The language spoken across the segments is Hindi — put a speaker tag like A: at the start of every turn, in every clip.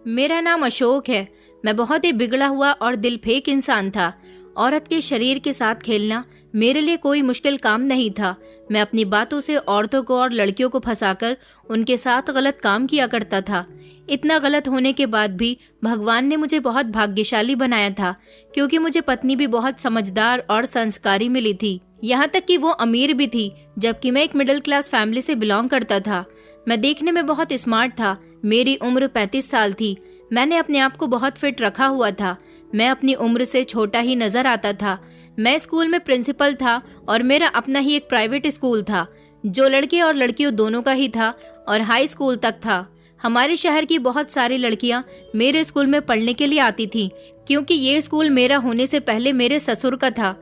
A: मेरा नाम अशोक है। मैं बहुत ही बिगड़ा हुआ और दिलफेक इंसान था। औरत के शरीर के साथ खेलना मेरे लिए कोई मुश्किल काम नहीं था। मैं अपनी बातों से औरतों को और लड़कियों को फंसाकर उनके साथ गलत काम किया करता था। इतना गलत होने के बाद भी भगवान ने मुझे बहुत भाग्यशाली बनाया था, क्योंकि मुझे पत्नी भी बहुत समझदार और संस्कारी मिली थी। यहाँ तक कि वो अमीर भी थी, जबकि मैं एक मिडिल क्लास फैमिली से बिलोंग करता था। मैं देखने में बहुत स्मार्ट था। मेरी उम्र 35 साल थी। मैंने अपने आप को बहुत फिट रखा हुआ था। मैं अपनी उम्र से छोटा ही नजर आता था। मैं स्कूल में प्रिंसिपल था और मेरा अपना ही एक प्राइवेट स्कूल था, जो लड़के और लड़कियों दोनों का ही था और हाई स्कूल तक था। हमारे शहर की बहुत सारी लड़कियां मेरे स्कूल में पढ़ने के लिए आती थीं, क्योंकि ये स्कूल मेरा होने से पहले मेरे ससुर का था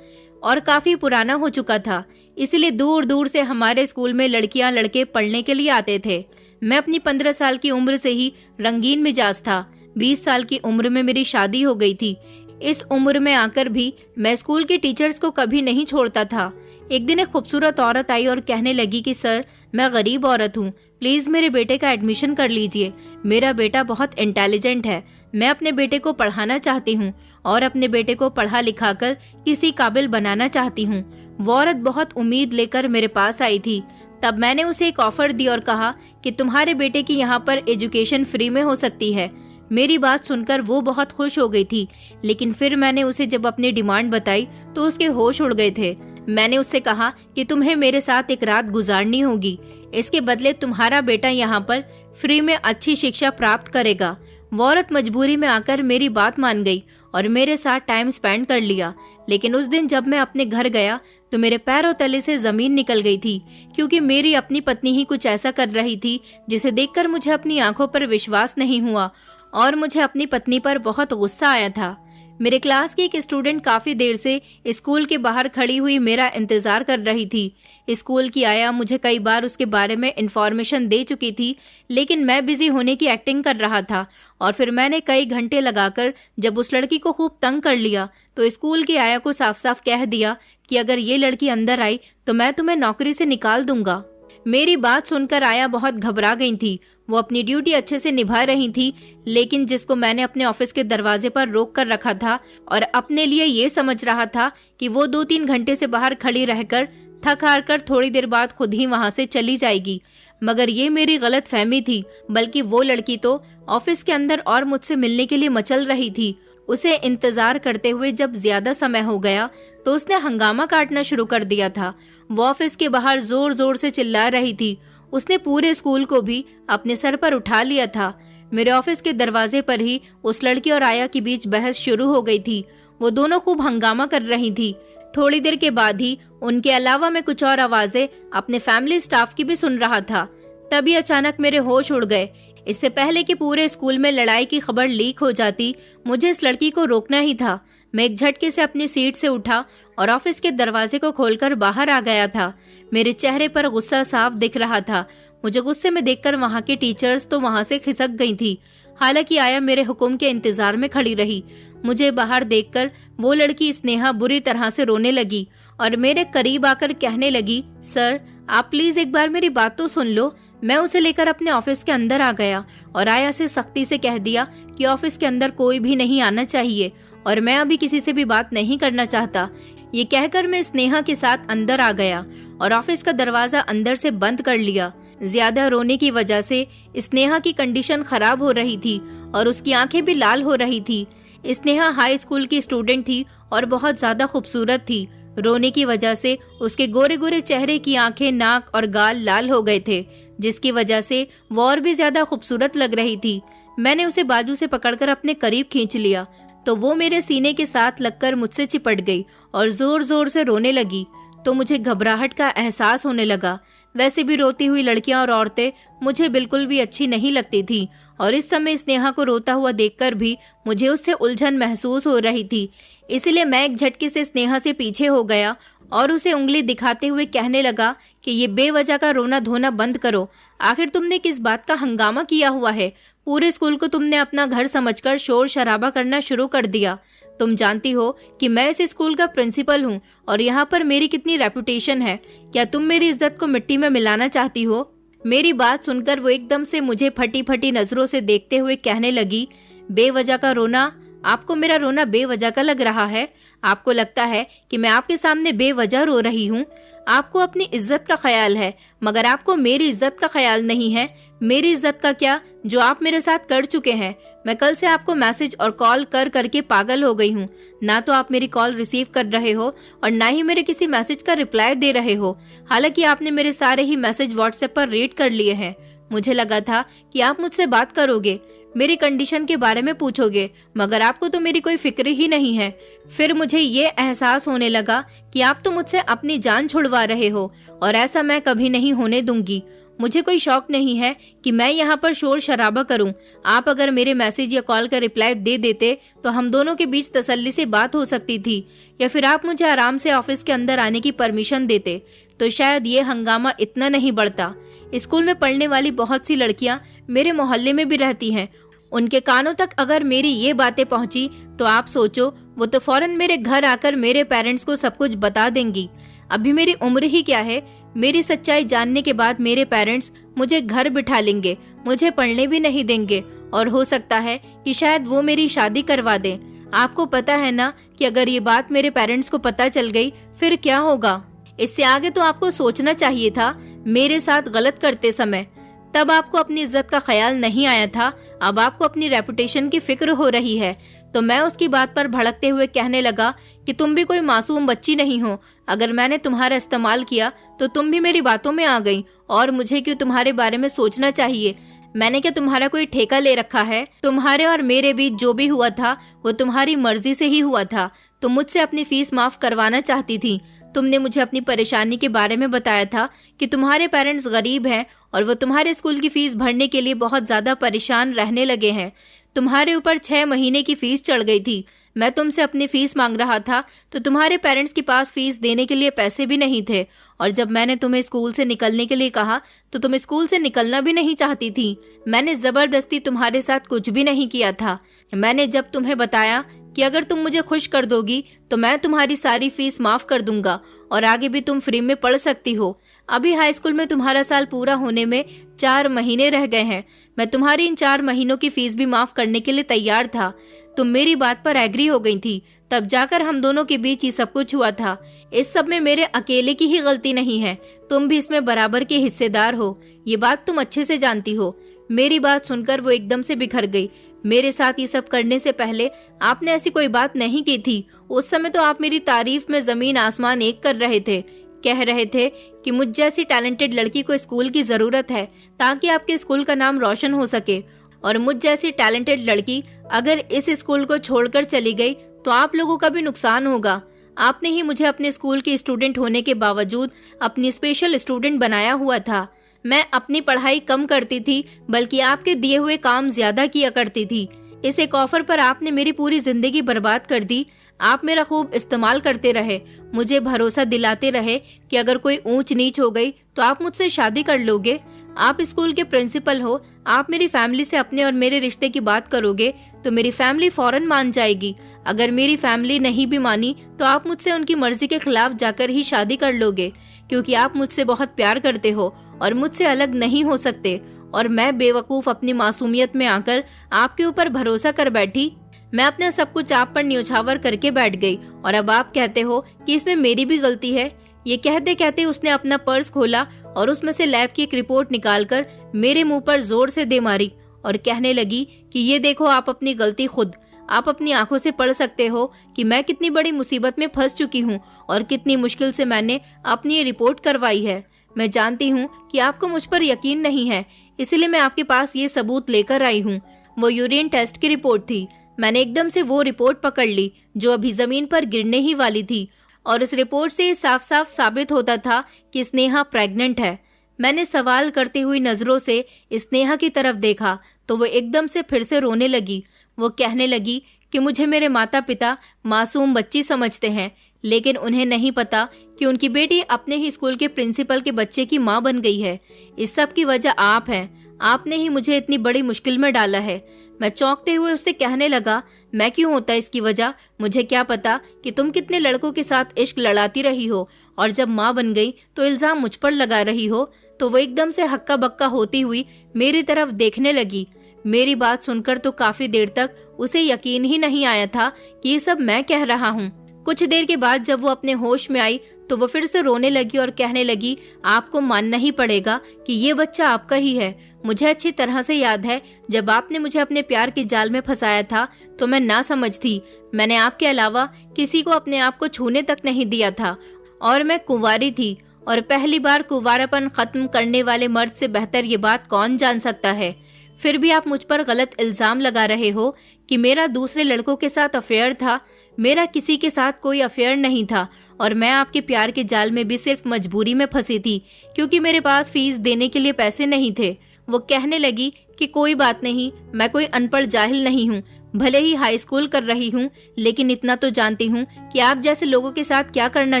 A: और काफी पुराना हो चुका था। इसलिए दूर दूर से हमारे स्कूल में लड़कियां लड़के पढ़ने के लिए आते थे। मैं अपनी 15 साल की उम्र से ही रंगीन मिजाज था। 20 साल की उम्र में मेरी शादी हो गई थी। इस उम्र में आकर भी मैं स्कूल के टीचर्स को कभी नहीं छोड़ता था। एक दिन एक खूबसूरत औरत आई और कहने लगी कि सर, मैं गरीब औरत हूँ, प्लीज मेरे बेटे का एडमिशन कर लीजिए। मेरा बेटा बहुत इंटेलिजेंट है। मैं अपने बेटे को पढ़ाना चाहती हूँ और अपने बेटे को पढ़ा लिखा कर किसी काबिल बनाना चाहती हूँ। वो औरत बहुत उम्मीद लेकर मेरे पास आई थी। तब मैंने उसे एक ऑफर दी और कहा कि तुम्हारे बेटे की यहाँ पर एजुकेशन फ्री में हो सकती है। मेरी बात सुनकर वो बहुत खुश हो गई थी, लेकिन फिर मैंने उसे जब अपनी डिमांड बताई तो उसके होश उड़ गए थे। मैंने उससे कहा कि तुम्हें मेरे साथ एक रात गुजारनी होगी। इसके बदले तुम्हारा बेटा यहाँ पर फ्री में अच्छी शिक्षा प्राप्त करेगा। वो औरत मजबूरी में आकर मेरी बात मान गई और मेरे साथ टाइम स्पेंड कर लिया। लेकिन उस दिन जब मैं अपने घर गया तो मेरे पैरों तले से जमीन निकल गई थी, क्योंकि मेरी अपनी पत्नी ही कुछ ऐसा कर रही थी जिसे देखकर मुझे अपनी आंखों पर विश्वास नहीं हुआ और मुझे अपनी पत्नी पर बहुत गुस्सा आया था। मेरे क्लास की एक स्टूडेंट काफी देर से स्कूल के बाहर खड़ी हुई मेरा इंतजार कर रही थी। स्कूल की आया मुझे कई बार उसके बारे में इंफॉर्मेशन दे चुकी थी, लेकिन मैं बिजी होने की एक्टिंग कर रहा था। और फिर मैंने कई घंटे लगाकर जब उस लड़की को खूब तंग कर लिया तो स्कूल की आया को साफ साफ कह दिया कि अगर ये लड़की अंदर आई तो मैं तुम्हें नौकरी से निकाल दूंगा। मेरी बात सुनकर आया बहुत घबरा गई थी। वो अपनी ड्यूटी अच्छे से निभा रही थी, लेकिन जिसको मैंने अपने ऑफिस के दरवाजे पर रोक कर रखा था और अपने लिए ये समझ रहा था कि वो 2-3 घंटे से बाहर खड़ी रहकर थक हार कर थोड़ी देर बाद खुद ही वहां से चली जाएगी। मगर ये मेरी गलत फहमी थी, बल्कि वो लड़की तो ऑफिस के अंदर और मुझसे मिलने के लिए मचल रही थी। उसे इंतजार करते हुए जब ज्यादा समय हो गया तो उसने हंगामा काटना शुरू कर दिया था। वो ऑफिस के बाहर जोर जोर से चिल्ला रही थी। उसने पूरे स्कूल को भी अपने सर पर उठा लिया था। मेरे ऑफिस के दरवाजे पर ही उस लड़की और आया के बीच बहस शुरू हो गई थी। वो दोनों खूब हंगामा कर रही थी। थोड़ी देर के बाद ही उनके अलावा मैं कुछ और आवाजें अपने फैमिली स्टाफ की भी सुन रहा था। तभी अचानक मेरे होश उड़ गए। इससे पहले कि पूरे स्कूल में लड़ाई की खबर लीक हो जाती, मुझे इस लड़की को रोकना ही था। मैं एक झटके से अपनी सीट से उठा और ऑफिस के दरवाजे को खोलकर बाहर आ गया था। मेरे चेहरे पर गुस्सा साफ दिख रहा था। मुझे गुस्से में देखकर वहां के टीचर्स तो वहां से खिसक गई थी। हालांकि आया मेरे हुक्म के इंतजार में खड़ी रही। मुझे बाहर देखकर वो लड़की स्नेहा बुरी तरह से रोने लगी और मेरे करीब आकर कहने लगी, सर आप प्लीज एक बार मेरी बात तो सुन लो। मैं उसे लेकर अपने ऑफिस के अंदर आ गया और आया से सख्ती से कह दिया कि ऑफिस के अंदर कोई भी नहीं आना चाहिए और मैं अभी किसी से भी बात नहीं करना चाहता। ये कहकर मैं स्नेहा के साथ अंदर आ गया और ऑफिस का दरवाजा अंदर से बंद कर लिया। ज्यादा रोने की वजह से स्नेहा की कंडीशन खराब हो रही थी और उसकी आंखें भी लाल हो रही थी। स्नेहा हाई स्कूल की स्टूडेंट थी और बहुत ज्यादा खूबसूरत थी। रोने की वजह से उसके गोरे गोरे चेहरे की आंखें, नाक और गाल लाल हो गए थे, जिसकी वजह से वो और भी ज्यादा खूबसूरत लग रही थी। मैंने उसे बाजू से पकड़कर अपने करीब खींच लिया तो वो मेरे सीने के साथ लगकर मुझसे चिपट गई और जोर जोर से रोने लगी। तो मुझे घबराहट का एहसास होने लगा। वैसे भी रोती हुई लड़कियां और औरतें मुझे बिल्कुल भी अच्छी नहीं लगती थी और इस समय स्नेहा को रोता हुआ देखकर भी मुझे उससे उलझन महसूस हो रही थी। इसलिए मैं एक झटके से स्नेहा से पीछे हो गया और उसे उंगली दिखाते हुए कहने लगा कि ये बेवजह का रोना धोना बंद करो। आखिर तुमने किस बात का हंगामा किया हुआ है? पूरे स्कूल को तुमने अपना घर समझकर शोर शराबा करना शुरू कर दिया। तुम जानती हो कि मैं इस स्कूल का प्रिंसिपल हूँ और यहाँ पर मेरी कितनी रेपुटेशन है। क्या तुम मेरी इज्जत को मिट्टी में मिलाना चाहती हो? मेरी बात सुनकर वो एकदम से मुझे फटी फटी नजरों से देखते हुए कहने लगी, बेवजह का रोना? आपको मेरा रोना बेवजह का लग रहा है? आपको लगता है कि मैं आपके सामने बेवजह रो रही हूँ? आपको अपनी इज्जत का ख्याल है, मगर आपको मेरी इज्जत का ख्याल नहीं है। मेरी इज्जत का क्या, जो आप मेरे साथ कर चुके हैं। मैं कल से आपको मैसेज और कॉल कर करके पागल हो गई हूँ। ना तो आप मेरी कॉल रिसीव कर रहे हो और ना ही मेरे किसी मैसेज का रिप्लाई दे रहे हो। हालांकि आपने मेरे सारे ही मैसेज व्हाट्सएप पर रीड कर लिए हैं। मुझे लगा था कि आप मुझसे बात करोगे, मेरी कंडीशन के बारे में पूछोगे, मगर आपको तो मेरी कोई फिक्र ही नहीं है। फिर मुझे ये एहसास होने लगा कि आप तो मुझसे अपनी जान छुड़वा रहे हो, और ऐसा मैं कभी नहीं होने दूंगी। मुझे कोई शौक नहीं है कि मैं यहाँ पर शोर शराबा करूं। आप अगर मेरे मैसेज या कॉल का रिप्लाई दे देते तो हम दोनों के बीच तसल्ली से बात हो सकती थी, या फिर आप मुझे आराम से ऑफिस के अंदर आने की परमिशन देते तो शायद ये हंगामा इतना नहीं बढ़ता। स्कूल में पढ़ने वाली बहुत सी लड़कियां मेरे मोहल्ले में भी रहती हैं। उनके कानों तक अगर मेरी ये बातें पहुंची तो आप सोचो, वो तो फौरन मेरे घर आकर मेरे पेरेंट्स को सब कुछ बता देंगी। अभी मेरी उम्र ही क्या है। मेरी सच्चाई जानने के बाद मेरे पेरेंट्स मुझे घर बिठा लेंगे, मुझे पढ़ने भी नहीं देंगे, और हो सकता है कि शायद वो मेरी शादी करवा दें। आपको पता है ना कि अगर ये बात मेरे पेरेंट्स को पता चल गई फिर क्या होगा। इससे आगे तो आपको सोचना चाहिए था मेरे साथ गलत करते समय। तब आपको अपनी इज्जत का ख्याल नहीं आया था, अब आपको अपनी रेपुटेशन की फिक्र हो रही है। तो मैं उसकी बात पर भड़कते हुए कहने लगा कि तुम भी कोई मासूम बच्ची नहीं हो। अगर मैंने तुम्हारा इस्तेमाल किया तो तुम भी मेरी बातों में आ गई, और मुझे क्यों तुम्हारे बारे में सोचना चाहिए। मैंने क्या तुम्हारा कोई ठेका ले रखा है? तुम्हारे और मेरे बीच जो भी हुआ था वो तुम्हारी मर्जी से ही हुआ था। तुम मुझसे अपनी फीस माफ करवाना चाहती थी। तुमने मुझे अपनी परेशानी के बारे में बताया था कि तुम्हारे पेरेंट्स गरीब हैं और वो तुम्हारे स्कूल की फीस भरने के लिए बहुत ज्यादा परेशान रहने लगे हैं। तुम्हारे ऊपर 6 महीने की फीस चढ़ गई थी। मैं तुमसे अपनी फीस मांग रहा था तो तुम्हारे पेरेंट्स के पास फीस देने के लिए पैसे भी नहीं थे, और जब मैंने तुम्हें स्कूल से निकलने के लिए कहा तो तुम स्कूल से निकलना भी नहीं चाहती थी। मैंने जबरदस्ती तुम्हारे साथ कुछ भी नहीं किया था। मैंने जब तुम्हें बताया कि अगर तुम मुझे खुश कर दोगी तो मैं तुम्हारी सारी फीस माफ कर दूंगा और आगे भी तुम फ्री में पढ़ सकती हो। अभी हाई स्कूल में तुम्हारा साल पूरा होने में 4 महीने रह गए हैं। मैं तुम्हारी इन 4 महीनों की फीस भी माफ करने के लिए तैयार था। तुम मेरी बात पर एग्री हो गई थी, तब जाकर हम दोनों के बीच ही सब कुछ हुआ था। इस सब में मेरे अकेले की ही गलती नहीं है, तुम भी इसमें बराबर के हिस्सेदार हो। ये बात तुम अच्छे से जानती हो। मेरी बात सुनकर वो एकदम से बिखर गई। मेरे साथ ये सब करने से पहले आपने ऐसी कोई बात नहीं की थी। उस समय तो आप मेरी तारीफ में जमीन आसमान एक कर रहे थे। कह रहे थे कि मुझ जैसी टैलेंटेड लड़की को स्कूल की जरूरत है ताकि आपके स्कूल का नाम रोशन हो सके, और मुझ जैसी टैलेंटेड लड़की अगर इस स्कूल को छोड़कर चली गई तो आप लोगों का भी नुकसान होगा। आपने ही मुझे अपने स्कूल की स्टूडेंट होने के बावजूद अपनी स्पेशल स्टूडेंट बनाया हुआ था। मैं अपनी पढ़ाई कम करती थी, बल्कि आपके दिए हुए काम ज्यादा किया करती थी। इस एक ऑफर पर आपने मेरी पूरी जिंदगी बर्बाद कर दी। आप मेरा खूब इस्तेमाल करते रहे, मुझे भरोसा दिलाते रहे कि अगर कोई ऊंच नीच हो गई तो आप मुझसे शादी कर लोगे। आप स्कूल के प्रिंसिपल हो, आप मेरी फैमिली से अपने और मेरे रिश्ते की बात करोगे तो मेरी फैमिली फौरन मान जाएगी। अगर मेरी फैमिली नहीं भी मानी तो आप मुझसे उनकी मर्जी के खिलाफ जाकर ही शादी कर लोगे, क्योंकि आप मुझसे बहुत प्यार करते हो और मुझसे अलग नहीं हो सकते। और मैं बेवकूफ अपनी मासूमियत में आकर आपके ऊपर भरोसा कर बैठी। मैं अपना सब कुछ आप पर न्योछावर करके बैठ गई, और अब आप कहते हो कि इसमें मेरी भी गलती है। ये कहते कहते उसने अपना पर्स खोला और उसमें से लैब की एक रिपोर्ट निकालकर मेरे मुंह पर जोर से दे मारी और कहने लगी कि ये देखो, आप अपनी गलती खुद आप अपनी आंखों से पढ़ सकते हो कि मैं कितनी बड़ी मुसीबत में फंस चुकी हूँ और कितनी मुश्किल से मैंने अपनी ये रिपोर्ट करवाई है। मैं जानती हूँ कि आपको मुझ पर यकीन नहीं है, इसलिए मैं आपके पास ये सबूत लेकर आई हूँ। वो यूरिन टेस्ट की रिपोर्ट थी। मैंने एकदम से वो रिपोर्ट पकड़ ली जो अभी जमीन पर गिरने ही वाली थी, और उस रिपोर्ट से साफ साफ साबित होता था कि स्नेहा प्रेग्नेंट है। मैंने सवाल करती हुई नजरों से स्नेहा की तरफ देखा तो वो एकदम से फिर से रोने लगी। वो कहने लगी कि मुझे मेरे माता पिता मासूम बच्ची समझते हैं, लेकिन उन्हें नहीं पता कि उनकी बेटी अपने ही स्कूल के प्रिंसिपल के बच्चे की माँ बन गई है। इस सब की वजह आप हैं। आपने ही मुझे इतनी बड़ी मुश्किल में डाला है। मैं चौंकते हुए उससे कहने लगा, मैं क्यों होता इसकी वजह? मुझे क्या पता कि तुम कितने लड़कों के साथ इश्क लड़ाती रही हो और जब माँ बन गई तो इल्जाम मुझ पर लगा रही हो। तो वो एकदम से हक्का बक्का होती हुई मेरी तरफ देखने लगी। मेरी बात सुनकर तो काफी देर तक उसे यकीन ही नहीं आया था कि ये सब मैं कह रहा हूँ। कुछ देर के बाद जब वो अपने होश में आई तो वो फिर से रोने लगी और कहने लगी, आपको मानना ही पड़ेगा कि ये बच्चा आपका ही है। मुझे अच्छी तरह से याद है जब आपने मुझे अपने प्यार के जाल में फंसाया था तो मैं ना समझ थी। मैंने आपके अलावा किसी को अपने आप को छूने तक नहीं दिया था और मैं कुंवारी थी, और पहली बार कुंवारापन खत्म करने वाले मर्द से बेहतर ये बात कौन जान सकता है। फिर भी आप मुझ पर गलत इल्जाम लगा रहे हो कि मेरा दूसरे लड़कों के साथ अफेयर था। मेरा किसी के साथ कोई अफेयर नहीं था और मैं आपके प्यार के जाल में भी सिर्फ मजबूरी में फंसी थी क्योंकि मेरे पास फीस देने के लिए पैसे नहीं थे। वो कहने लगी कि कोई बात नहीं, मैं कोई अनपढ़ जाहिल नहीं हूँ, भले ही हाई स्कूल कर रही हूँ, लेकिन इतना तो जानती हूँ कि आप जैसे लोगों के साथ क्या करना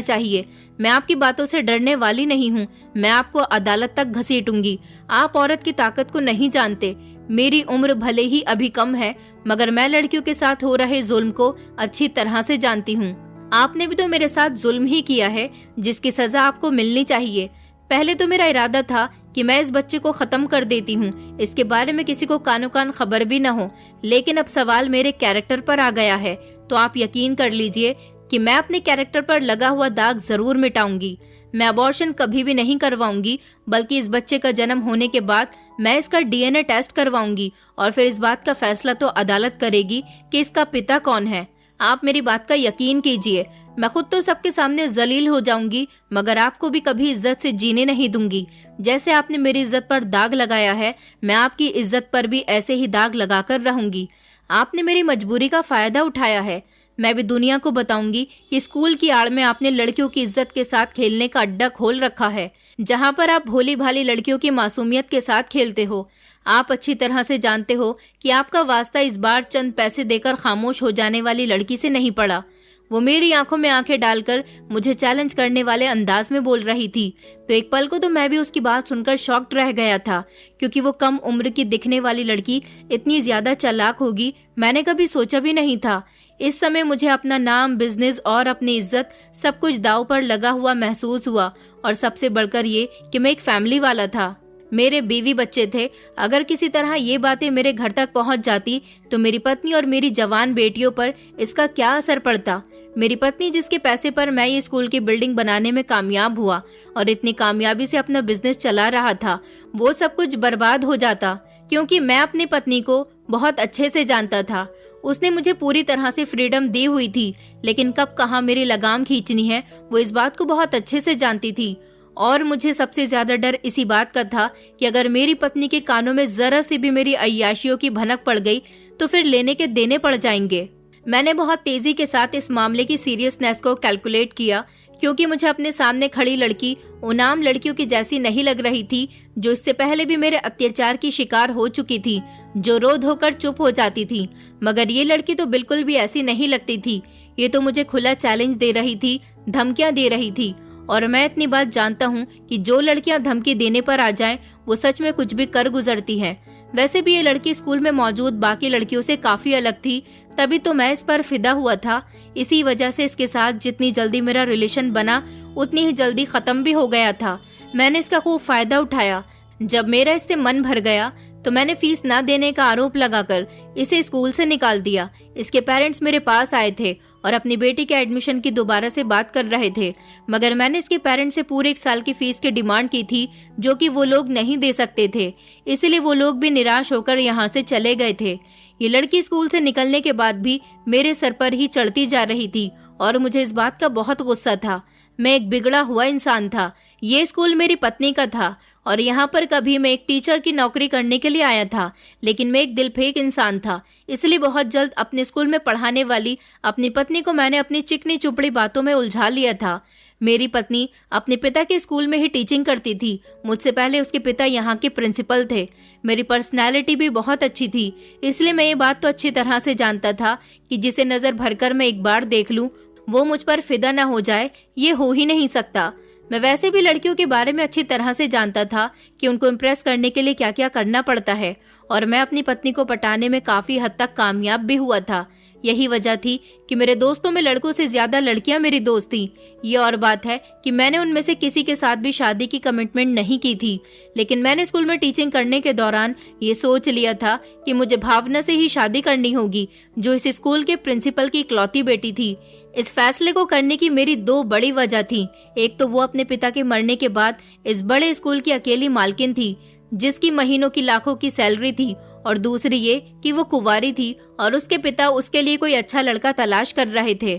A: चाहिए। मैं आपकी बातों से डरने वाली नहीं हूँ, मैं आपको अदालत तक घसीटूंगी। आप औरत की ताकत को नहीं जानते। मेरी उम्र भले ही अभी कम है, मगर मैं लड़कियों के साथ हो रहे जुल्म को अच्छी तरह से जानती हूँ। आपने भी तो मेरे साथ जुल्म ही किया है, जिसकी सजा आपको मिलनी चाहिए। पहले तो मेरा इरादा था कि मैं इस बच्चे को खत्म कर देती हूँ, इसके बारे में किसी को कानो कान खबर भी न हो, लेकिन अब सवाल मेरे कैरेक्टर पर आ गया है तो आप यकीन कर लीजिए कि मैं अपने कैरेक्टर पर लगा हुआ दाग जरूर मिटाऊंगी। मैं अबॉर्शन कभी भी नहीं करवाऊंगी, बल्कि इस बच्चे का जन्म होने के बाद मैं इसका डीएनए टेस्ट करवाऊंगी और फिर इस बात का फैसला तो अदालत करेगी कि इसका पिता कौन है। आप मेरी बात का यकीन कीजिए, मैं खुद तो सबके सामने जलील हो जाऊंगी, मगर आपको भी कभी इज्जत से जीने नहीं दूंगी। जैसे आपने मेरी इज्जत पर दाग लगाया है, मैं आपकी इज्जत पर भी ऐसे ही दाग लगाकर रहूंगी। आपने मेरी मजबूरी का फायदा उठाया है। मैं भी दुनिया को बताऊंगी कि स्कूल की आड़ में आपने लड़कियों की इज्जत के साथ खेलने का अड्डा खोल रखा है, जहां पर आप भोली भाली लड़कियों की मासूमियत के साथ खेलते हो। आप अच्छी तरह से जानते हो कि आपका वास्ता इस बार चंद पैसे देकर खामोश हो जाने वाली लड़की से नहीं पड़ा। वो मेरी आंखों में आंखें डालकर मुझे चैलेंज करने वाले अंदाज में बोल रही थी, तो एक पल को तो मैं भी उसकी बात सुनकर शॉक्ड रह गया था, क्योंकि वो कम उम्र की दिखने वाली लड़की इतनी ज्यादा चालाक होगी मैंने कभी सोचा भी नहीं था। इस समय मुझे अपना नाम, बिजनेस और अपनी इज्जत सब कुछ दांव पर लगा हुआ महसूस हुआ, और सबसे बढ़कर ये कि मैं एक फैमिली वाला था। मेरे बीवी बच्चे थे। अगर किसी तरह ये बातें मेरे घर तक पहुंच जाती तो मेरी पत्नी और मेरी जवान बेटियों पर इसका क्या असर पड़ता। मेरी पत्नी, जिसके पैसे पर मैं ये स्कूल की बिल्डिंग बनाने में कामयाब हुआ और इतनी कामयाबी से अपना बिजनेस चला रहा था, वो सब कुछ बर्बाद हो जाता, क्योंकि मैं अपनी पत्नी को बहुत अच्छे से जानता था। उसने मुझे पूरी तरह से फ्रीडम दी हुई थी, लेकिन कब कहाँ मेरी लगाम खींचनी है वो इस बात को बहुत अच्छे से जानती थी। और मुझे सबसे ज्यादा डर इसी बात का था कि अगर मेरी पत्नी के कानों में जरा सी भी मेरी अय्याशियों की भनक पड़ गई तो फिर लेने के देने पड़ जाएंगे। मैंने बहुत तेजी के साथ इस मामले की सीरियसनेस को कैलकुलेट किया, क्योंकि मुझे अपने सामने खड़ी लड़की उन आम लड़कियों की जैसी नहीं लग रही थी जो इससे पहले भी मेरे अत्याचार की शिकार हो चुकी थी, जो रो धोकर चुप हो जाती थी। मगर ये लड़की तो बिल्कुल भी ऐसी नहीं लगती थी। ये तो मुझे खुला चैलेंज दे रही थी, धमकियां दे रही थी, और मैं इतनी बात जानता हूँ कि जो लड़कियां धमकी देने पर आ जाएं, वो सच में कुछ भी कर गुजरती हैं। वैसे भी ये लड़की स्कूल में मौजूद बाकी लड़कियों से काफी अलग थी, तभी तो मैं इस पर फिदा हुआ था। इसी वजह से इसके साथ जितनी जल्दी मेरा रिलेशन बना उतनी ही जल्दी खत्म भी हो गया था। मैंने इसका खूब फायदा उठाया। जब मेरा इससे मन भर गया तो मैंने फीस ना देने का आरोप लगाकर इसे स्कूल से निकाल दिया। इसके पेरेंट्स मेरे पास आए थे और अपनी बेटी के एडमिशन की दोबारा से बात कर रहे थे, मगर मैंने इसके पेरेंट्स से पूरे 1 साल की फीस की डिमांड की थी, जो कि वो लोग नहीं दे सकते थे। इसलिए वो लोग भी निराश होकर यहाँ से चले गए थे। ये लड़की स्कूल से निकलने के बाद भी मेरे सर पर ही चढ़ती जा रही थी और मुझे इस बात का बहुत गुस्सा था। मैं एक बिगड़ा हुआ इंसान था। ये स्कूल मेरी पत्नी का था और यहाँ पर कभी मैं एक टीचर की नौकरी करने के लिए आया था, लेकिन मैं एक दिलफेक इंसान था। इसलिए बहुत जल्द अपने स्कूल में पढ़ाने वाली अपनी पत्नी को मैंने अपनी चिकनी चुपड़ी बातों में उलझा लिया था। मेरी पत्नी अपने पिता के स्कूल में ही टीचिंग करती थी। मुझसे पहले उसके पिता यहाँ के प्रिंसिपल थे। मेरी पर्सनैलिटी भी बहुत अच्छी थी, इसलिए मैं ये बात तो अच्छी तरह से जानता था कि जिसे नजर भरकर मैं एक बार देख लूं वो मुझ पर फिदा न हो जाए, ये हो ही नहीं सकता। मैं वैसे भी लड़कियों के बारे में अच्छी तरह से जानता था कि उनको इम्प्रेस करने के लिए क्या क्या करना पड़ता है, और मैं अपनी पत्नी को पटाने में काफी हद तक कामयाब भी हुआ था। यही वजह थी कि मेरे दोस्तों में लड़कों से ज्यादा लड़कियां मेरी दोस्त थी। ये और बात है कि मैंने उनमें से किसी के साथ भी शादी की कमिटमेंट नहीं की थी, लेकिन मैंने स्कूल में टीचिंग करने के दौरान ये सोच लिया था कि मुझे भावना से ही शादी करनी होगी, जो इस स्कूल के प्रिंसिपल की इकलौती बेटी थी। इस फैसले को करने की मेरी दो बड़ी वजह थी। एक तो वो अपने पिता के मरने के बाद इस बड़े स्कूल की अकेली मालकिन थी, जिसकी महीनों की लाखों की सैलरी थी, और दूसरी ये कि वो कुंवारी थी और उसके पिता उसके लिए कोई अच्छा लड़का तलाश कर रहे थे।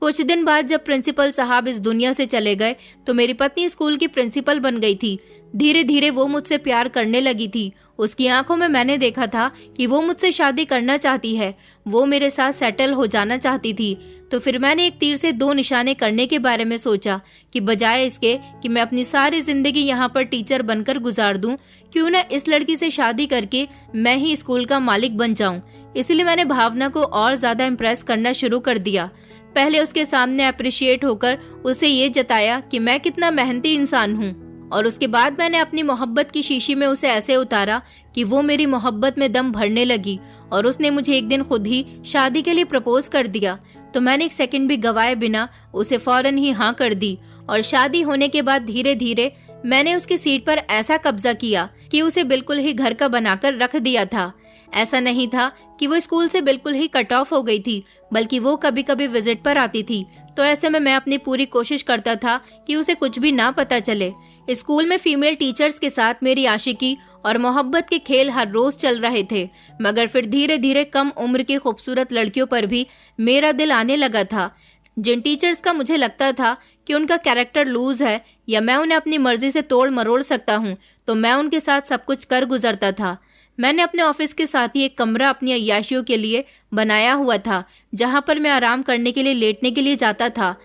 A: कुछ दिन बाद जब प्रिंसिपल साहब इस दुनिया से चले गए तो मेरी पत्नी स्कूल की प्रिंसिपल बन गई थी। धीरे धीरे वो मुझसे प्यार करने लगी थी। उसकी आंखों में मैंने देखा था कि वो मुझसे शादी करना चाहती है, वो मेरे साथ सेटल हो जाना चाहती थी। तो फिर मैंने एक तीर से दो निशाने करने के बारे में सोचा कि बजाय इसके कि मैं अपनी सारी जिंदगी यहाँ पर टीचर बनकर गुजार दूं, क्यों ना इस लड़की से शादी करके मैं ही स्कूल का मालिक बन जाऊं। इसलिए मैंने भावना को और ज्यादा इम्प्रेस करना शुरू कर दिया। पहले उसके सामने अप्रिशिएट होकर उसे ये जताया कि मैं कितना मेहनती इंसान हूँ, और उसके बाद मैंने अपनी मोहब्बत की शीशी में उसे ऐसे उतारा कि वो मेरी मोहब्बत में दम भरने लगी, और उसने मुझे एक दिन खुद ही शादी के लिए प्रपोज कर दिया। तो मैंने एक सेकंड भी गवाए बिना उसे फौरन ही हाँ कर दी, और शादी होने के बाद धीरे धीरे मैंने उसकी सीट पर ऐसा कब्जा किया कि उसे बिल्कुल ही घर का बनाकर रख दिया था। ऐसा नहीं था कि वो स्कूल से बिल्कुल ही कट ऑफ हो गई थी, बल्कि वो कभी कभी विजिट पर आती थी। तो ऐसे में मैं अपनी पूरी कोशिश करता था कि उसे कुछ भी ना पता चले। स्कूल में फीमेल टीचर्स के साथ मेरी आशिकी और मोहब्बत के खेल हर रोज चल रहे थे, मगर फिर धीरे धीरे कम उम्र की खूबसूरत लड़कियों पर भी मेरा दिल आने लगा था। जिन टीचर्स का मुझे लगता था कि उनका कैरेक्टर लूज है या मैं उन्हें अपनी मर्जी से तोड़ मरोड़ सकता हूँ, तो मैं उनके साथ सब कुछ कर गुजरता था। मैंने अपने ऑफिस के साथ ही एक कमरा अपनी अय्याशियों के लिए बनाया हुआ था, जहाँ पर मैं आराम करने के लिए लेटने के लिए जाता था।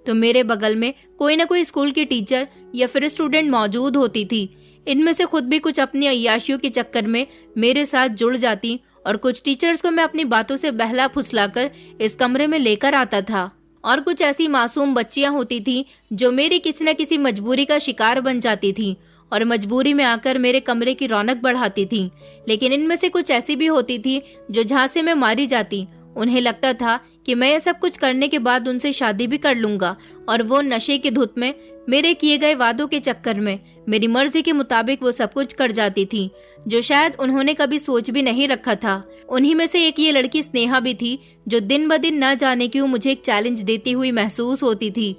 A: तो मेरे बगल में कोई ना कोई स्कूल की टीचर या फिर स्टूडेंट मौजूद होती थी। इनमें से खुद भी कुछ अपनी अय्याशियों के चक्कर में मेरे साथ जुड़ जाती, और कुछ टीचर्स को मैं अपनी बातों से बहला फुसलाकर इस कमरे में लेकर आता था। और कुछ ऐसी मासूम बच्चियां होती थी जो मेरी किसी न किसी मजबूरी का शिकार बन जाती थी और मजबूरी में आकर मेरे कमरे की रौनक बढ़ाती थी। लेकिन इनमें से कुछ ऐसी भी होती थी जो झांसे में मारी जाती। उन्हें लगता था कि मैं ये सब कुछ करने के बाद उनसे शादी भी कर लूंगा, और वो नशे की धुत में मेरे किए गए वादों के चक्कर में मेरी मर्जी के मुताबिक वो सब कुछ कर जाती थी, जो शायद उन्होंने कभी सोच भी नहीं रखा था। उन्हीं में से एक ये लड़की स्नेहा भी थी, जो दिन ब दिन न जाने क्यों मुझे एक चैलेंज देती हुई महसूस होती थी।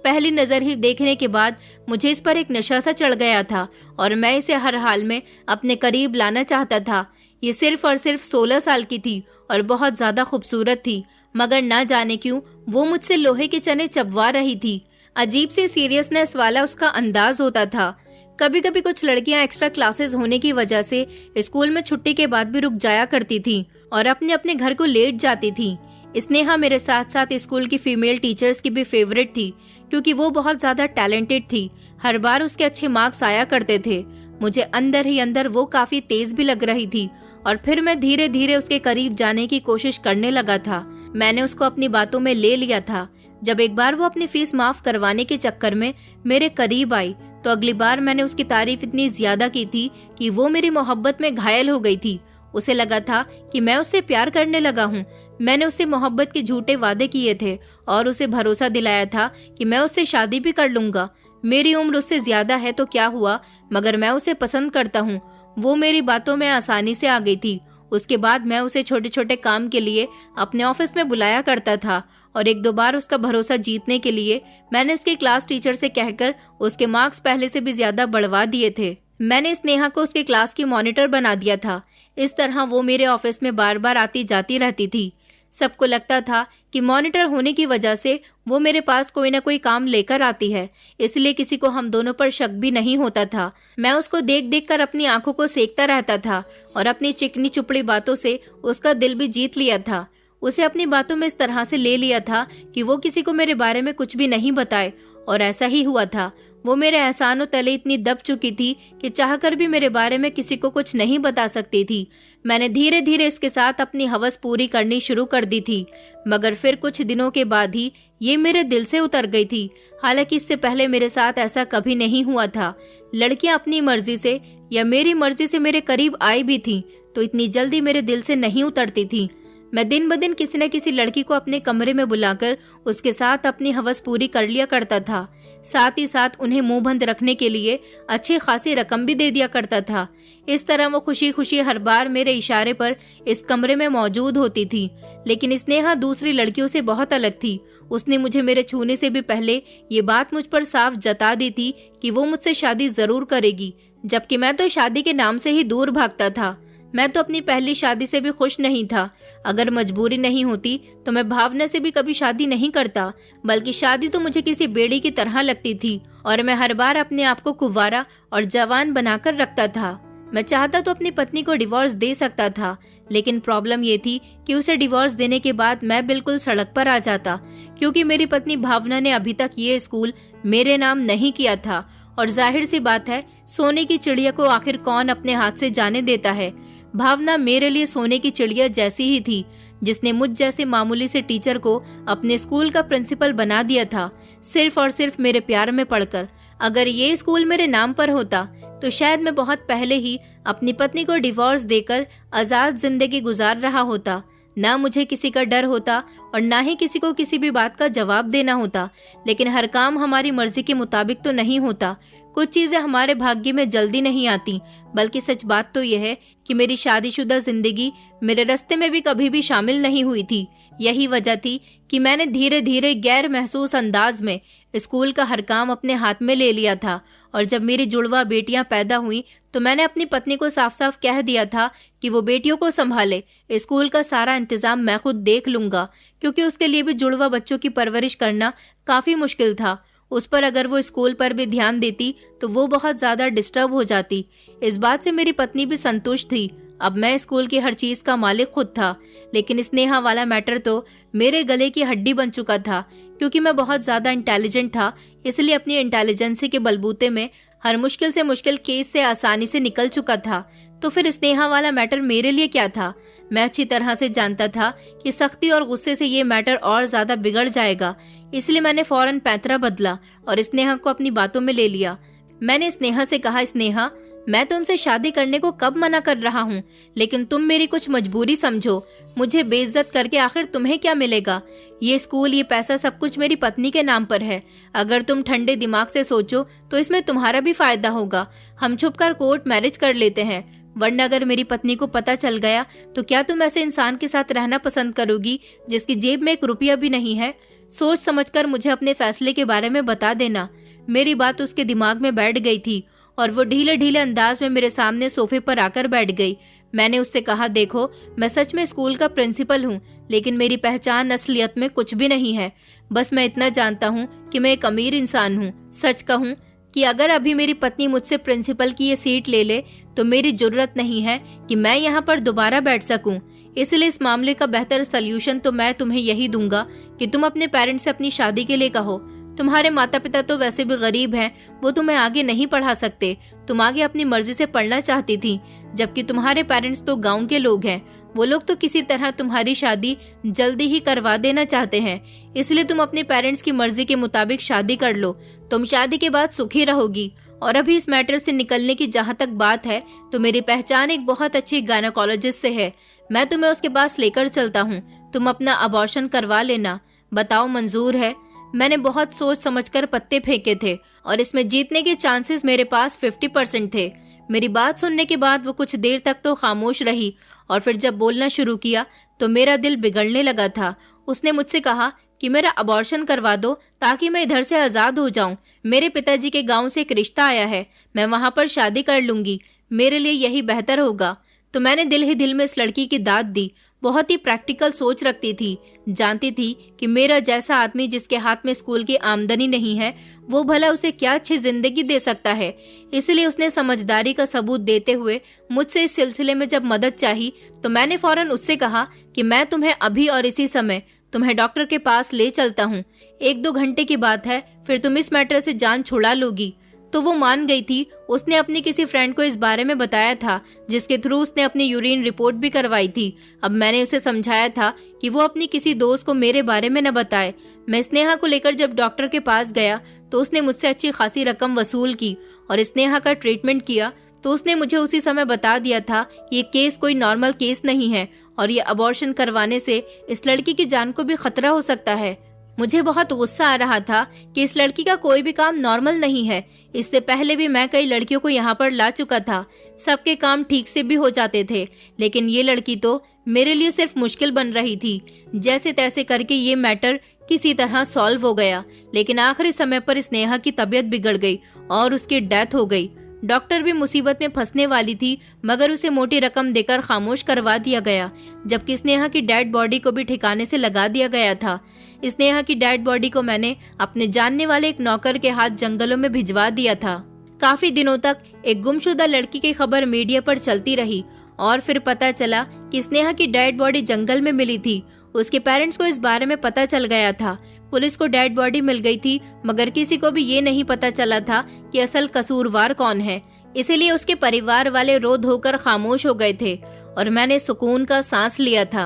A: पहली नजर ही देखने के बाद मुझे इस पर एक नशा सा चढ़ गया था, और मैं इसे हर हाल में अपने करीब लाना चाहता था। ये सिर्फ और सिर्फ 16 साल की थी और बहुत ज्यादा खूबसूरत थी, मगर न जाने क्यों वो मुझसे लोहे के चने चबवा रही थी। अजीब सी सीरियसनेस वाला उसका अंदाज होता था। कभी कभी कुछ लड़कियां एक्स्ट्रा क्लासेस होने की वजह से स्कूल में छुट्टी के बाद भी रुक जाया करती थी और अपने अपने घर को लेट जाती थी। स्नेहा मेरे साथ साथ स्कूल की फीमेल टीचर्स की भी फेवरेट थी, क्योंकि वो बहुत ज्यादा टैलेंटेड थी। हर बार उसके अच्छे मार्क्स आया करते थे। मुझे अंदर ही अंदर वो काफी तेज भी लग रही थी, और फिर मैं धीरे धीरे उसके करीब जाने की कोशिश करने लगा था। मैंने उसको अपनी बातों में ले लिया था। जब एक बार वो अपनी फीस माफ करवाने के चक्कर में मेरे करीब आई, तो अगली बार मैंने उसकी तारीफ इतनी ज्यादा की थी कि वो मेरी मोहब्बत में घायल हो गई थी। उसे लगा था कि मैं उससे प्यार करने लगा हूँ। मैंने उससे मोहब्बत के झूठे वादे किए थे और उसे भरोसा दिलाया था कि मैं उससे शादी भी कर लूंगा। मेरी उम्र उससे ज्यादा है तो क्या हुआ, मगर मैं उसे पसंद करता हूँ। वो मेरी बातों में आसानी से आ गई थी। उसके बाद मैं उसे छोटे छोटे काम के लिए अपने ऑफिस में बुलाया करता था, और एक दो बार उसका भरोसा जीतने के लिए मैंने उसके क्लास टीचर से कहकर उसके मार्क्स पहले से भी ज्यादा बढ़वा दिए थे। मैंने स्नेहा को उसके क्लास की मॉनिटर बना दिया था। इस तरह वो मेरे ऑफिस में बार बार आती जाती रहती थी। सबको लगता था कि मॉनिटर होने की वजह से वो मेरे पास कोई ना कोई काम लेकर आती है, इसलिए किसी को हम दोनों पर शक भी नहीं होता था। मैं उसको देख देख कर अपनी आंखों को सेकता रहता था और अपनी चिकनी चुपड़ी बातों से उसका दिल भी जीत लिया था। उसे अपनी बातों में इस तरह से ले लिया था कि वो किसी को मेरे बारे में कुछ भी नहीं बताए, और ऐसा ही हुआ था। वो मेरे एहसानों तले इतनी दब चुकी थी कि चाहकर भी मेरे बारे में किसी को कुछ नहीं बता सकती थी। मैंने धीरे धीरे इसके साथ अपनी हवस पूरी करनी शुरू कर दी थी, मगर फिर कुछ दिनों के बाद ही ये मेरे दिल से उतर गई थी। हालांकि इससे पहले मेरे साथ ऐसा कभी नहीं हुआ था। लड़कियां अपनी मर्जी से या मेरी मर्जी से मेरे करीब आई भी थी तो इतनी जल्दी मेरे दिल से नहीं उतरती थी। मैं दिन ब दिन किसी न किसी लड़की को अपने कमरे में बुलाकर उसके साथ अपनी हवस पूरी कर लिया करता था। साथ ही साथ उन्हें मुंह बंद रखने के लिए अच्छी खासी रकम भी दे दिया करता था। इस तरह वो खुशी खुशी हर बार मेरे इशारे पर इस कमरे में मौजूद होती थी। लेकिन स्नेहा दूसरी लड़कियों से बहुत अलग थी। उसने मुझे मेरे छूने से भी पहले ये बात मुझ पर साफ जता दी थी कि वो मुझसे शादी जरूर करेगी, जबकि मैं तो शादी के नाम से ही दूर भागता था। मैं तो अपनी पहली शादी से भी खुश नहीं था। अगर मजबूरी नहीं होती तो मैं भावना से भी कभी शादी नहीं करता, बल्कि शादी तो मुझे किसी बेड़ी की तरह लगती थी और मैं हर बार अपने आप को कुंवारा और जवान बनाकर रखता था। मैं चाहता तो अपनी पत्नी को डिवोर्स दे सकता था, लेकिन प्रॉब्लम ये थी कि उसे डिवोर्स देने के बाद मैं बिल्कुल सड़क पर आ जाता, क्योंकि मेरी पत्नी भावना ने अभी तक ये स्कूल मेरे नाम नहीं किया था। और जाहिर सी बात है, सोने की चिड़िया को आखिर कौन अपने हाथ से जाने देता है। भावना मेरे लिए सोने की चिड़िया जैसी ही थी, जिसने मुझ जैसे मामूली से टीचर को अपने स्कूल का प्रिंसिपल बना दिया था, सिर्फ और सिर्फ मेरे प्यार में पड़कर। अगर ये स्कूल मेरे नाम पर होता तो शायद मैं बहुत पहले ही अपनी पत्नी को डिवोर्स देकर आजाद जिंदगी गुजार रहा होता। ना मुझे किसी का डर होता और ना ही किसी को किसी भी बात का जवाब देना होता। लेकिन हर काम हमारी मर्जी के मुताबिक तो नहीं होता। कुछ चीजें हमारे भाग्य में जल्दी नहीं आती, बल्कि सच बात तो यह है कि मेरी शादीशुदा जिंदगी मेरे रास्ते में भी कभी भी शामिल नहीं हुई थी। यही वजह थी कि मैंने धीरे धीरे गैर महसूस अंदाज में स्कूल का हर काम अपने हाथ में ले लिया था। और जब मेरी जुड़वा बेटियां पैदा हुई तो मैंने अपनी पत्नी को साफ साफ कह दिया था कि वो बेटियों को संभाले, स्कूल का सारा इंतजाम मैं खुद देख लूंगा, क्योंकि उसके लिए भी जुड़वा बच्चों की परवरिश करना काफी मुश्किल था। उस पर अगर वो स्कूल पर भी ध्यान देती तो वो बहुत ज्यादा डिस्टर्ब हो जाती। इस बात से मेरी पत्नी भी संतुष्ट थी। अब मैं स्कूल की हर चीज का मालिक खुद था। लेकिन स्नेहा वाला मैटर तो मेरे गले की हड्डी बन चुका था, क्योंकि मैं बहुत ज्यादा इंटेलिजेंट था। इसलिए अपनी इंटेलिजेंसी के बलबूते में हर मुश्किल से मुश्किल केस से आसानी से निकल चुका था। तो फिर स्नेहा वाला मैटर मेरे लिए क्या था? मैं अच्छी तरह से जानता था कि सख्ती और गुस्से से ये मैटर और ज्यादा बिगड़ जाएगा। इसलिए मैंने फौरन पैंतरा बदला और स्नेहा को अपनी बातों में ले लिया। मैंने स्नेहा से कहा, स्नेहा, मैं तुमसे शादी करने को कब मना कर रहा हूँ, लेकिन तुम मेरी कुछ मजबूरी समझो। मुझे बेइज्जत करके आखिर तुम्हें क्या मिलेगा? ये स्कूल, ये पैसा, सब कुछ मेरी पत्नी के नाम पर है। अगर तुम ठंडे दिमाग से सोचो तो इसमें तुम्हारा भी फायदा होगा। हम छुपकर कोर्ट मैरिज कर लेते हैं, वरना अगर मेरी पत्नी को पता चल गया तो क्या तुम ऐसे इंसान के साथ रहना पसंद करोगी जिसकी जेब में 1 रुपया भी नहीं है? सोच समझकर मुझे अपने फैसले के बारे में बता देना। मेरी बात उसके दिमाग में बैठ गई थी और वो ढीले ढीले अंदाज में मेरे सामने सोफे पर आकर बैठ गई। मैंने उससे कहा, देखो, मैं सच में स्कूल का प्रिंसिपल हूँ, लेकिन मेरी पहचान असलियत में कुछ भी नहीं है। बस मैं इतना जानता हूँ कि मैं एक अमीर इंसान हूँ। सच कहूँ कि अगर अभी मेरी पत्नी मुझसे प्रिंसिपल की ये सीट ले ले तो मेरी जरूरत नहीं है कि मैं यहाँ पर दोबारा बैठ सकूं। इसलिए इस मामले का बेहतर सल्यूशन तो मैं तुम्हें यही दूंगा कि तुम अपने पेरेंट्स से अपनी शादी के लिए कहो। तुम्हारे माता पिता तो वैसे भी गरीब हैं, वो तुम्हें आगे नहीं पढ़ा सकते। तुम आगे अपनी मर्जी से पढ़ना चाहती थी, जबकि तुम्हारे पेरेंट्स तो गांव के लोग हैं। वो लोग तो किसी तरह तुम्हारी शादी जल्दी ही करवा देना चाहते हैं। इसलिए तुम अपने पेरेंट्स की मर्जी के मुताबिक शादी कर लो। तुम शादी के बाद सुखी रहोगी। और अभी इस मैटर से निकलने की जहाँ तक बात है तो मेरी पहचान एक बहुत अच्छी गायनेकोलॉजिस्ट से है। मैं तुम्हें उसके पास लेकर चलता हूँ। तुम अपना अबॉर्शन करवा लेना। बताओ, मंजूर है? मैंने बहुत सोच समझकर पत्ते फेंके थे और इसमें जीतने के चांसेस मेरे पास 50% थे। मेरी बात सुनने के बाद वो कुछ देर तक तो खामोश रही और फिर जब बोलना शुरू किया तो मेरा दिल बिगड़ने लगा था। उसने मुझसे कहा कि मेरा अबॉर्शन करवा दो ताकि मैं इधर से आजाद हो जाऊं। मेरे पिताजी के गांव से एक रिश्ता आया है, मैं वहां पर शादी कर लूंगी। मेरे लिए यही बेहतर होगा। तो मैंने दिल ही दिल में इस लड़की की दाद दी। बहुत ही प्रैक्टिकल सोच रखती थी। जानती थी कि मेरा जैसा आदमी जिसके हाथ में स्कूल की आमदनी नहीं है, वो भला उसे क्या अच्छी जिंदगी दे सकता है। इसलिए उसने समझदारी का सबूत देते हुए मुझसे इस सिलसिले में जब मदद चाही तो मैंने फौरन उससे कहा कि मैं तुम्हें अभी और इसी समय तुम्हें डॉक्टर के पास ले चलता हूँ। 1-2 घंटे की बात है, फिर तुम इस मैटर से जान छुड़ा लोगी। तो वो मान गई थी। उसने अपनी किसी फ्रेंड को इस बारे में बताया था, जिसके थ्रू उसने अपनी यूरिन रिपोर्ट भी करवाई थी। अब मैंने उसे समझाया था कि वो अपनी किसी दोस्त को मेरे बारे में न बताए। मैं स्नेहा को लेकर जब डॉक्टर के पास गया तो उसने मुझसे अच्छी खासी रकम वसूल की और स्नेहा का ट्रीटमेंट किया। तो उसने मुझे उसी समय बता दिया था कि ये केस कोई नॉर्मल केस नहीं है और ये अबॉर्शन करवाने से इस लड़की की जान को भी खतरा हो सकता है। मुझे बहुत गुस्सा आ रहा था कि इस लड़की का कोई भी काम नॉर्मल नहीं है। इससे पहले भी मैं कई लड़कियों को यहाँ पर ला चुका था, सबके काम ठीक से भी हो जाते थे, लेकिन ये लड़की तो मेरे लिए सिर्फ मुश्किल बन रही थी। जैसे तैसे करके ये मैटर किसी तरह सॉल्व हो गया, लेकिन आखिरी समय पर स्नेहा की तबीयत बिगड़ गई और उसकी डेथ हो गई। डॉक्टर भी मुसीबत में फंसने वाली थी, मगर उसे मोटी रकम देकर खामोश करवा दिया गया, जबकि स्नेहा की डेड बॉडी को भी ठिकाने से लगा दिया गया था। स्नेहा की डेड बॉडी को मैंने अपने जानने वाले एक नौकर के हाथ जंगलों में भिजवा दिया था। काफी दिनों तक एक गुमशुदा लड़की की खबर मीडिया पर चलती रही और फिर पता चला कि स्नेहा की डेड बॉडी जंगल में मिली थी। उसके पेरेंट्स को इस बारे में पता चल गया था। पुलिस को डेड बॉडी मिल गई थी, मगर किसी को भी ये नहीं पता चला था कि असल कसूरवार कौन है। इसीलिए उसके परिवार वाले रो धोकर खामोश हो गए थे और मैंने सुकून का सांस लिया था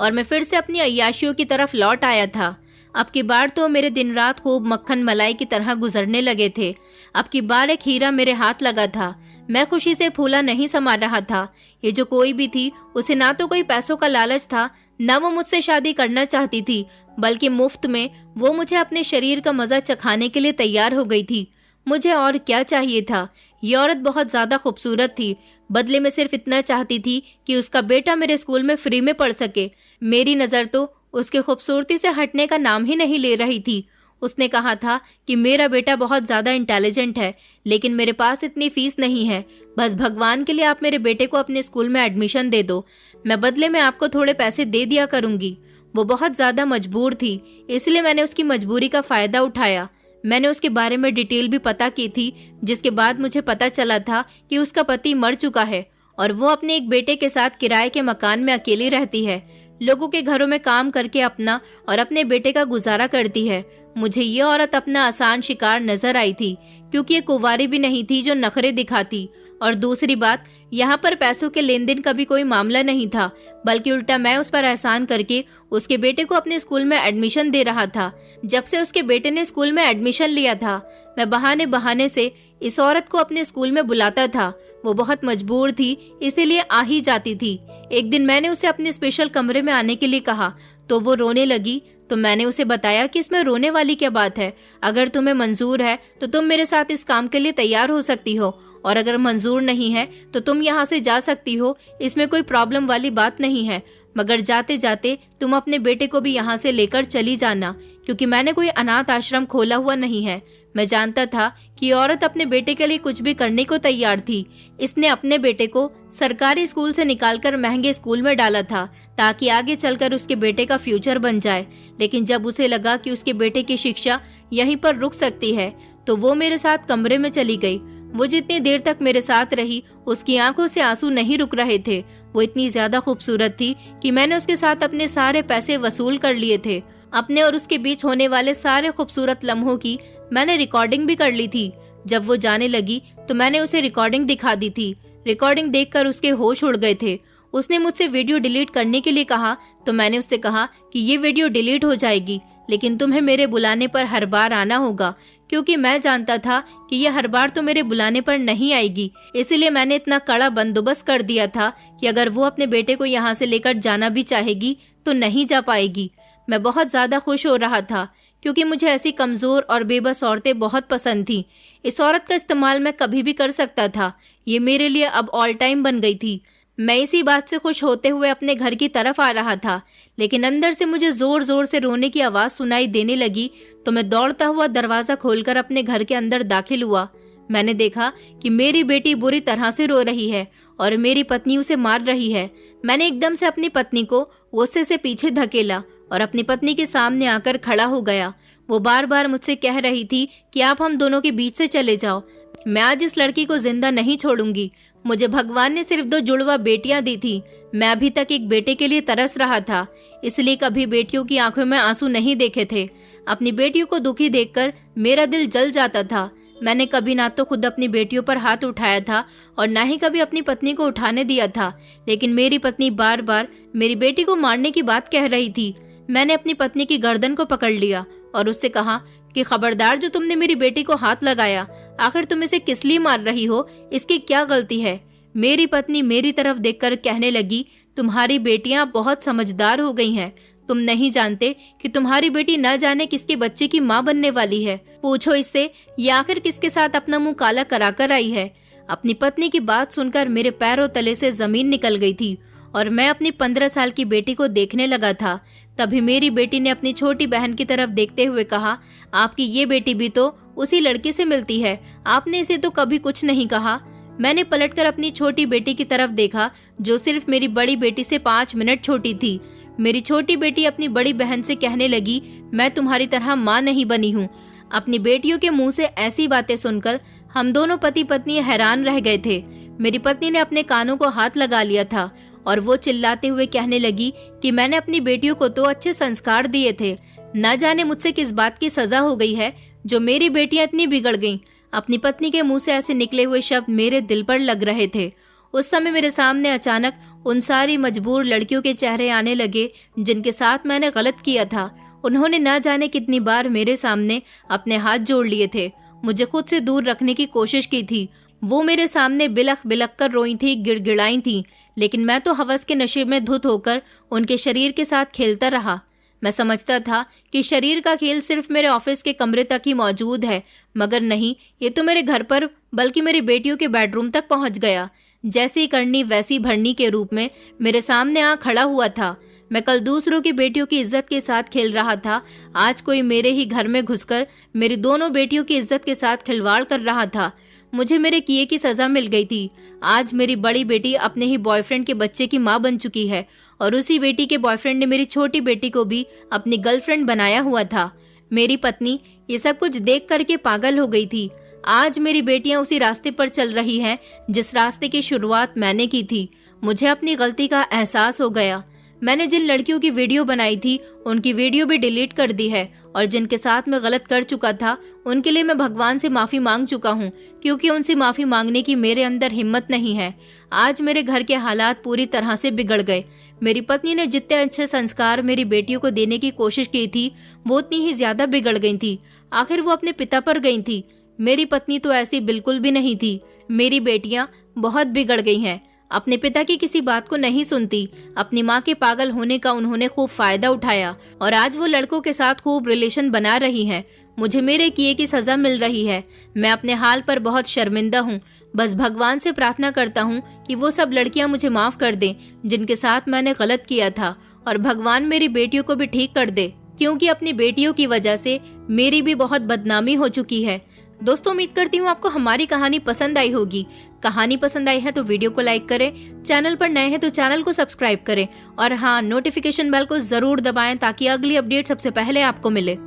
A: और मैं फिर से अपनी अय्याशियों की तरफ लौट आया था। अब की बार तो मेरे दिन रात खूब मक्खन मलाई की तरह गुजरने लगे थे। अब की बार एक हीरा मेरे हाथ लगा था। मैं खुशी से फूला नहीं समा रहा था। ये जो कोई भी थी, उसे ना तो कोई पैसों का लालच था, न वो मुझसे शादी करना चाहती थी, बल्कि मुफ्त में वो मुझे अपने शरीर का मजा चखाने के लिए तैयार हो गई थी। मुझे और क्या चाहिए था? ये औरत बहुत ज्यादा खूबसूरत थी। बदले में सिर्फ इतना चाहती थी कि उसका बेटा मेरे स्कूल में फ्री में पढ़ सके। मेरी नजर तो उसकी खूबसूरती से हटने का नाम ही नहीं ले रही थी। उसने कहा था कि मेरा बेटा बहुत ज्यादा इंटेलिजेंट है, लेकिन मेरे पास इतनी फीस नहीं है। बस भगवान के लिए आप मेरे बेटे को अपने स्कूल में एडमिशन दे दो, मैं बदले में आपको थोड़े पैसे दे दिया करूंगी। वो बहुत ज्यादा मजबूर थी, इसलिए मैंने उसकी मजबूरी का फायदा उठाया। मैंने उसके बारे में डिटेल भी पता की थी, जिसके बाद मुझे पता चला था कि उसका पति मर चुका है और वो अपने एक बेटे के साथ किराए के मकान में अकेली रहती है। लोगों के घरों में काम करके अपना और अपने बेटे का गुजारा करती है। मुझे ये औरत अपना आसान शिकार नजर आई थी, क्योंकि ये कुंवारी भी नहीं थी जो नखरे दिखाती। और दूसरी बात, यहाँ पर पैसों के लेन देन का भी कोई मामला नहीं था, बल्कि उल्टा मैं उस पर एहसान करके उसके बेटे को अपने स्कूल में एडमिशन दे रहा था। जब से उसके बेटे ने स्कूल में एडमिशन लिया था, मैं बहाने बहाने से इस औरत को अपने स्कूल में बुलाता था। वो बहुत मजबूर थी, इसीलिए आ ही जाती थी। एक दिन मैंने उसे अपने स्पेशल कमरे में आने के लिए कहा तो वो रोने लगी। तो मैंने उसे बताया कि इसमें रोने वाली क्या बात है? अगर तुम्हें मंजूर है तो तुम मेरे साथ इस काम के लिए तैयार हो सकती हो, और अगर मंजूर नहीं है तो तुम यहाँ से जा सकती हो। इसमें कोई प्रॉब्लम वाली बात नहीं है, मगर जाते जाते तुम अपने बेटे को भी यहाँ से लेकर चली जाना, क्योंकि मैंने कोई अनाथ आश्रम खोला हुआ नहीं है। मैं जानता था कि ये औरत अपने बेटे के लिए कुछ भी करने को तैयार थी। इसने अपने बेटे को सरकारी स्कूल से निकालकर महंगे स्कूल में डाला था, ताकि आगे चलकर उसके बेटे का फ्यूचर बन जाए। लेकिन जब उसे लगा कि उसके बेटे की शिक्षा यहीं पर रुक सकती है, तो वो मेरे साथ कमरे में चली गई। वो जितनी देर तक मेरे साथ रही, उसकी आंखों से आंसू नहीं रुक रहे थे। वो इतनी ज्यादा खूबसूरत थी कि मैंने उसके साथ अपने सारे पैसे वसूल कर लिए थे। अपने और उसके बीच होने वाले सारे खूबसूरत लम्हों की मैंने रिकॉर्डिंग भी कर ली थी। जब वो जाने लगी तो मैंने उसे रिकॉर्डिंग दिखा दी थी। रिकॉर्डिंग देखकर उसके होश उड़ गए थे। उसने मुझसे वीडियो डिलीट करने के लिए कहा तो मैंने उससे कहा कि ये वीडियो डिलीट हो जाएगी, लेकिन तुम्हें मेरे बुलाने पर हर बार आना होगा, क्योंकि मैं जानता था कि ये हर बार तो मेरे बुलाने पर नहीं आएगी। इसीलिए मैंने इतना कड़ा बंदोबस्त कर दिया था कि अगर वो अपने बेटे को यहाँ से लेकर जाना भी चाहेगी तो नहीं जा पाएगी। मैं बहुत ज्यादा खुश हो रहा था, क्योंकि मुझे ऐसी कमजोर और बेबस औरतें बहुत पसंद थीं। इस औरत का इस्तेमाल मैं कभी भी कर सकता था। ये मेरे लिए अब ऑल टाइम बन गई थी। मैं इसी बात से खुश होते हुए अपने घर की तरफ आ रहा था, लेकिन अंदर से मुझे जोर जोर से रोने की आवाज सुनाई देने लगी। तो मैं दौड़ता हुआ दरवाजा खोलकर अपने घर के अंदर दाखिल हुआ। मैंने देखा कि मेरी बेटी बुरी तरह से रो रही है और मेरी पत्नी उसे मार रही है। मैंने एकदम से अपनी पत्नी को गुस्से से पीछे धकेला और अपनी पत्नी के सामने आकर खड़ा हो गया। वो बार बार मुझसे कह रही थी कि आप हम दोनों के बीच से चले जाओ। मैं आज इस लड़की को जिंदा नहीं छोड़ूंगी। मुझे भगवान ने सिर्फ 2 जुड़वा बेटियां दी थी। मैं अभी तक एक बेटे के लिए तरस रहा था, इसलिए कभी बेटियों की आंखों में आंसू नहीं देखे थे। अपनी बेटियों को दुखी देखकर मेरा दिल जल जाता था। मैंने कभी ना तो खुद अपनी बेटियों पर हाथ उठाया था और ना ही कभी अपनी पत्नी को उठाने दिया था, लेकिन मेरी पत्नी बार बार मेरी बेटी को मारने की बात कह रही थी। मैंने अपनी पत्नी की गर्दन को पकड़ लिया और उससे कहा कि खबरदार, जो तुमने मेरी बेटी को हाथ लगाया, आखिर तुम इसे किस लिए मार रही हो? इसकी क्या गलती है? मेरी पत्नी मेरी तरफ देखकर कहने लगी, तुम्हारी बेटियां बहुत समझदार हो गई हैं। तुम नहीं जानते कि तुम्हारी बेटी न जाने किसके बच्चे की माँ बनने वाली है। पूछो इससे ये आखिर किसके साथ अपना मुंह काला कराकर आई है। अपनी पत्नी की बात सुनकर मेरे पैरों तले से जमीन निकल गई थी और मैं अपनी 15 साल की बेटी को देखने लगा था। तभी मेरी बेटी ने अपनी छोटी बहन की तरफ देखते हुए कहा, आपकी ये बेटी भी तो उसी लड़की से मिलती है, आपने इसे तो कभी कुछ नहीं कहा। मैंने पलटकर अपनी छोटी बेटी की तरफ देखा जो सिर्फ मेरी बड़ी बेटी से 5 मिनट छोटी थी। मेरी छोटी बेटी अपनी बड़ी बहन से कहने लगी, मैं तुम्हारी तरह माँ नहीं बनी हूँ। अपनी बेटियों के मुंह से ऐसी बातें सुनकर हम दोनों पति पत्नी हैरान रह गए थे। मेरी पत्नी ने अपने कानों को हाथ लगा लिया था और वो चिल्लाते हुए कहने लगी कि मैंने अपनी बेटियों को तो अच्छे संस्कार दिए थे, न जाने मुझसे किस बात की सजा हो गई है जो मेरी बेटियां इतनी बिगड़ गईं। अपनी पत्नी के मुंह से ऐसे निकले हुए शब्द मेरे दिल पर लग रहे थे। उस समय मेरे सामने अचानक उन सारी मजबूर लड़कियों के चेहरे आने लगे जिनके साथ मैंने गलत किया था। उन्होंने न जाने कितनी बार मेरे सामने अपने हाथ जोड़ लिए थे, मुझे खुद से दूर रखने की कोशिश की थी। वो मेरे सामने बिलख बिलख कर रोई थी, गिड़गिड़ाई थी, लेकिन मैं तो हवस के नशे में धुत होकर उनके शरीर के साथ खेलता रहा। मैं समझता था कि शरीर का खेल सिर्फ मेरे ऑफिस के कमरे तक ही मौजूद है, मगर नहीं, ये तो मेरे घर पर बल्कि मेरी बेटियों के बेडरूम तक पहुंच गया। जैसी करनी वैसी भरनी के रूप में मेरे सामने आ खड़ा हुआ था। मैं कल दूसरों की बेटियों की इज्जत के साथ खेल रहा था, आज कोई मेरे ही घर में घुसकर मेरी दोनों बेटियों की इज्जत के साथ खिलवाड़ कर रहा था। मुझे मेरे किए की सजा मिल गई थी। आज मेरी बड़ी बेटी अपने ही बॉयफ्रेंड के बच्चे की माँ बन चुकी है और उसी बेटी के बॉयफ्रेंड ने मेरी छोटी बेटी को भी अपनी गर्लफ्रेंड बनाया हुआ था। मेरी पत्नी ये सब कुछ देख करके पागल हो गई थी। आज मेरी बेटियां उसी रास्ते पर चल रही हैं जिस रास्ते की शुरुआत मैंने की थी। मुझे अपनी गलती का एहसास हो गया। मैंने जिन लड़कियों की वीडियो बनाई थी उनकी वीडियो भी डिलीट कर दी है और जिनके साथ मैं गलत कर चुका था उनके लिए मैं भगवान से माफी मांग चुका हूँ, क्योंकि उनसे माफी मांगने की मेरे अंदर हिम्मत नहीं है। आज मेरे घर के हालात पूरी तरह से बिगड़ गए। मेरी पत्नी ने जितने अच्छे संस्कार मेरी बेटियों को देने की कोशिश की थी वो उतनी ही ज्यादा बिगड़ गई थी। आखिर वो अपने पिता पर गई थी। मेरी पत्नी तो ऐसी बिल्कुल भी नहीं थी। मेरी बेटियां बहुत बिगड़ गई हैं, अपने पिता की किसी बात को नहीं सुनती। अपनी माँ के पागल होने का उन्होंने खूब फायदा उठाया और आज वो लड़कों के साथ खूब रिलेशन बना रही हैं। मुझे मेरे किए की सजा मिल रही है। मैं अपने हाल पर बहुत शर्मिंदा हूँ। बस भगवान से प्रार्थना करता हूँ कि वो सब लड़कियाँ मुझे माफ कर दें जिनके साथ मैंने गलत किया था, और भगवान मेरी बेटियों को भी ठीक कर दे, क्योंकि अपनी बेटियों की वजह से मेरी भी बहुत बदनामी हो चुकी है। दोस्तों, उम्मीद करती हूँ आपको हमारी कहानी पसंद आई होगी। कहानी पसंद आई है तो वीडियो को लाइक करें, चैनल पर नए हैं तो चैनल को सब्सक्राइब करें और हाँ, नोटिफिकेशन बेल को जरूर दबाएं ताकि अगली अपडेट सबसे पहले आपको मिले।